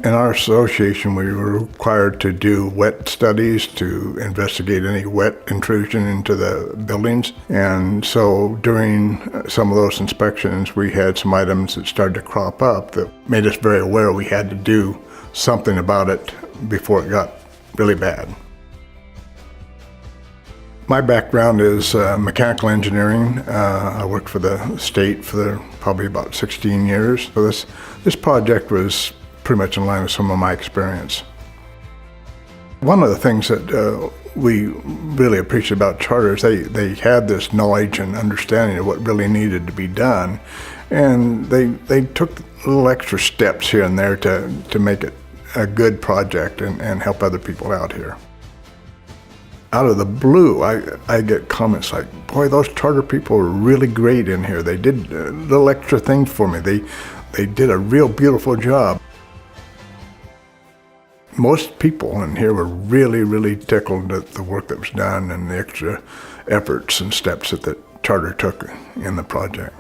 In our association, we were required to do wet studies to investigate any wet intrusion into the buildings. And so during some of those inspections, we had some items that started to crop up that made us very aware we had to do something about it before it got really bad. My background is mechanical engineering. I worked for the state for probably about 16 years. So this project was pretty much in line with some of my experience. One of the things that we really appreciate about Charter is they had this knowledge and understanding of what really needed to be done, and they took little extra steps here and there to make it a good project and help other people out here. Out of the blue, I get comments like, boy, those Charter people are really great in here. They did little extra things for me. They did a real beautiful job. Most people in here were really, really tickled at the work that was done and the extra efforts and steps that the Charter took in the project.